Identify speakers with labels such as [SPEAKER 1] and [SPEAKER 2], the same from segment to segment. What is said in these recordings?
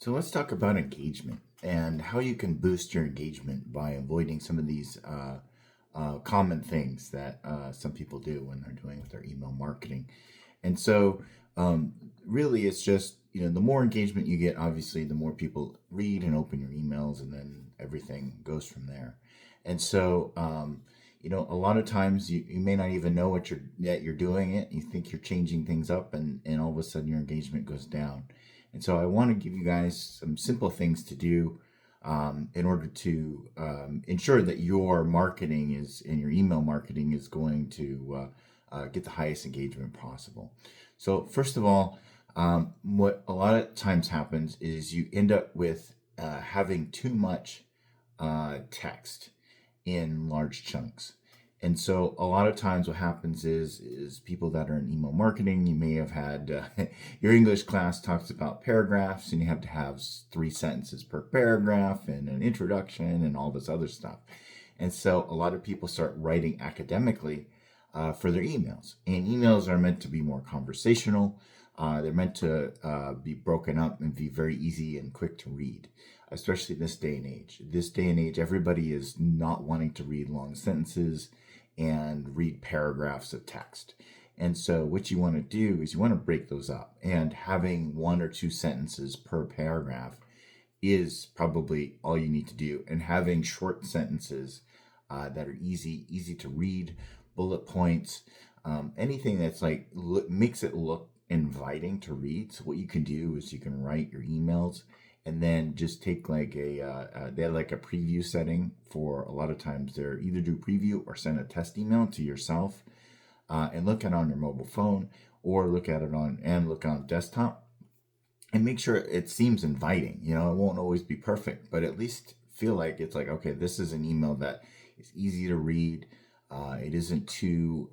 [SPEAKER 1] So let's talk about engagement and how you can boost your engagement by avoiding some of these common things that some people do when they're doing with their email marketing. And so, um, really, it's just the more engagement you get, obviously, the more people read and open your emails, and then everything goes from there. And so, a lot of times you may not even know that you're doing it. You think you're changing things up, and all of a sudden your engagement goes down. And so, I want to give you guys some simple things to do in order to ensure that your marketing is and your email marketing is going to get the highest engagement possible. So, first of all, what a lot of times happens is you end up with having too much text in large chunks. And so a lot of times what happens is people that are in email marketing, you may have had your English class talks about paragraphs, and you have to have 3 sentences per paragraph and an introduction and all this other stuff. And so a lot of people start writing academically for their emails. And emails are meant to be more conversational. They're meant to be broken up and be very easy and quick to read, especially this day and age. This day and age, everybody is not wanting to read long sentences and read paragraphs of text. And so what you want to do is you want to break those up, and having 1 or 2 sentences per paragraph is probably all you need to do. And having short sentences that are easy to read, bullet points, anything that's like makes it look inviting to read. So what you can do is you can write your emails and then just take like they have like a preview setting. For a lot of times they're either do preview or send a test email to yourself and look at it on your mobile phone, or look at it on desktop, and make sure it seems inviting. It won't always be perfect, but at least feel like it's like, okay, this is an email that is easy to read. It isn't too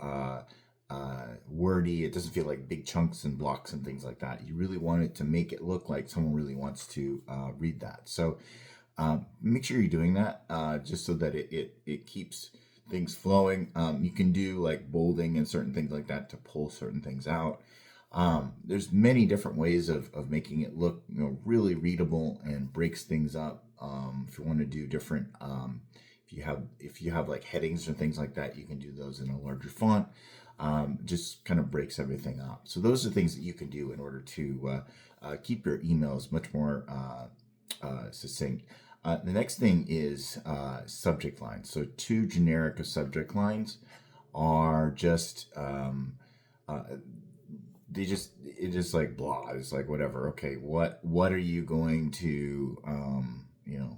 [SPEAKER 1] wordy. It doesn't feel like big chunks and blocks and things like that. You really want it to make it look like someone really wants to read that. So make sure you're doing that just so that it keeps things flowing. You can do like bolding and certain things like that to pull certain things out. There's many different ways of making it look really readable and breaks things up. If you want to do different if you have like headings or things like that, you can do those in a larger font. Just kind of breaks everything up. So those are things that you can do in order to keep your emails much more succinct. The next thing is subject lines. So too generic of subject lines are just it's just like blah. It's like whatever. Okay, what are you going to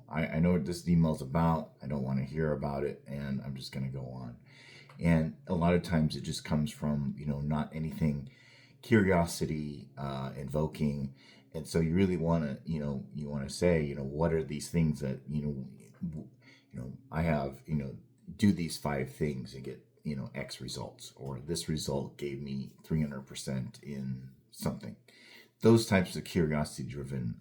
[SPEAKER 1] I know what this email's about. I don't want to hear about it, and I'm just going to go on. And a lot of times it just comes from not anything curiosity invoking. And so you really want to you want to say what are these things that I have do these 5 things and get X results, or this result gave me 300% in something. Those types of curiosity driven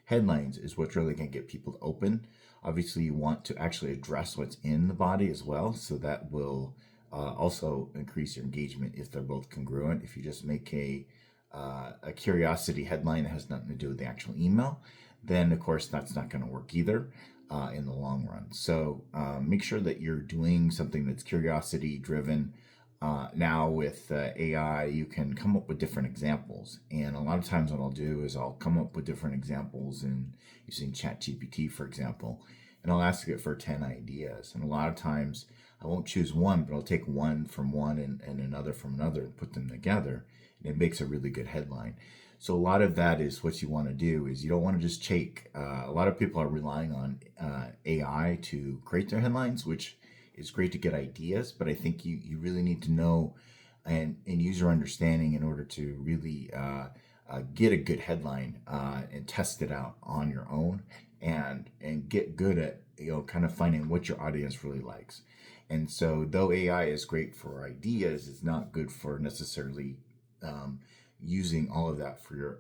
[SPEAKER 1] headlines is what's really going to get people to open. Obviously, you want to actually address what's in the body as well, so that will also increase your engagement if they're both congruent. If you just make a curiosity headline that has nothing to do with the actual email, then of course that's not going to work either in the long run. So make sure that you're doing something that's curiosity driven. Now with AI, you can come up with different examples, and a lot of times what I'll do is I'll come up with different examples in using ChatGPT, for example, and I'll ask it for 10 ideas. And a lot of times I won't choose one, but I'll take one from one and another from another and put them together, and it makes a really good headline. So a lot of that is what you want to do is you don't want to just take. A lot of people are relying on AI to create their headlines, which is great to get ideas, but I think you really need to know and use your understanding in order to really get a good headline and test it out on your own, and get good at kind of finding what your audience really likes. And so though AI is great for ideas, it's not good for necessarily using all of that for your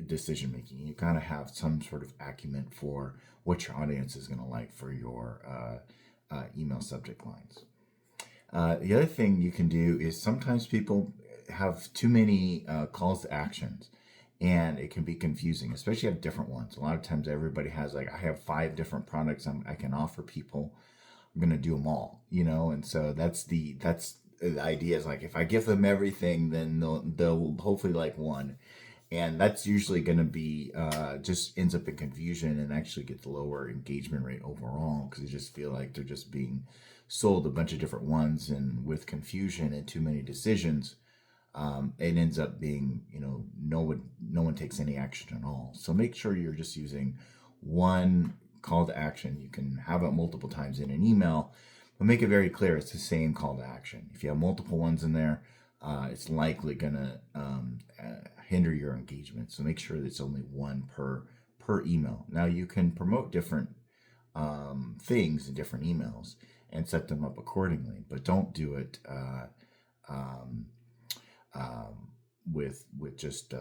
[SPEAKER 1] decision making. You kind of have some sort of acumen for what your audience is going to like for your email subject lines. The other thing you can do is sometimes people have too many calls to actions, and it can be confusing, especially if you have different ones. A lot of times everybody has like, I have 5 different products I can offer people. I'm gonna do them all, and so that's the idea is like if I give them everything, then they'll hopefully like one, and that's usually going to be just ends up in confusion and actually gets lower engagement rate overall because they just feel like they're just being sold a bunch of different ones, and with confusion and too many decisions, it ends up being no one takes any action at all. So make sure you're just using one call to action. You can have it multiple times in an email, but make it very clear it's the same call to action. If you have multiple ones in there, it's likely gonna hinder your engagement. So make sure that it's only one per email. Now you can promote different things in different emails and set them up accordingly, but don't do it um, with just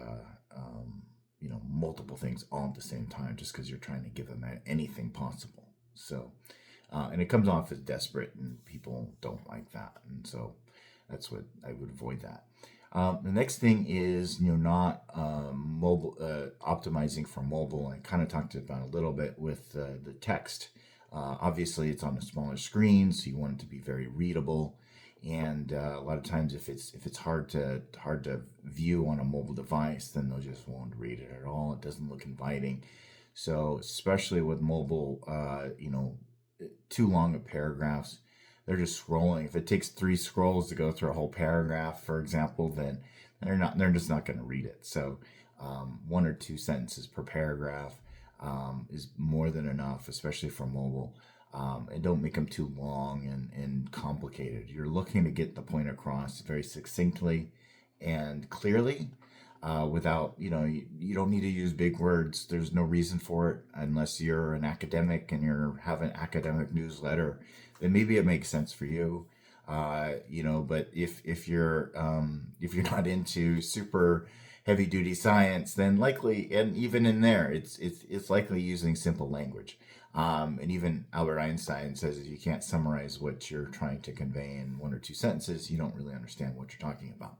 [SPEAKER 1] multiple things all at the same time, just because you're trying to give them anything possible. So and it comes off as desperate, and people don't like that, and so that's what I would avoid that. The next thing is not mobile optimizing for mobile. I kind of talked about a little bit with the text. Obviously, it's on a smaller screen, so you want it to be very readable. And a lot of times, if it's hard to view on a mobile device, then they'll just won't read it at all. It doesn't look inviting. So especially with mobile, too long of paragraphs, they're just scrolling. If it takes 3 scrolls to go through a whole paragraph, for example, then they're just not going to read it. So 1 or 2 sentences per paragraph is more than enough, especially for mobile. And don't make them too long and complicated. You're looking to get the point across very succinctly and clearly, without, you don't need to use big words. There's no reason for it unless you're an academic and you have an academic newsletter. Then maybe it makes sense for you. But if you're not into super heavy duty science, then likely, and even in there, it's likely using simple language. And even Albert Einstein says if you can't summarize what you're trying to convey in 1 or 2 sentences, you don't really understand what you're talking about.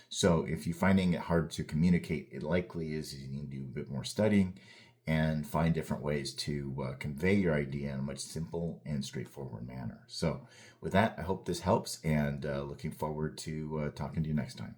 [SPEAKER 1] So if you're finding it hard to communicate, it likely is you need to do a bit more studying and find different ways to convey your idea in a much simple and straightforward manner. So with that, I hope this helps, and looking forward to talking to you next time.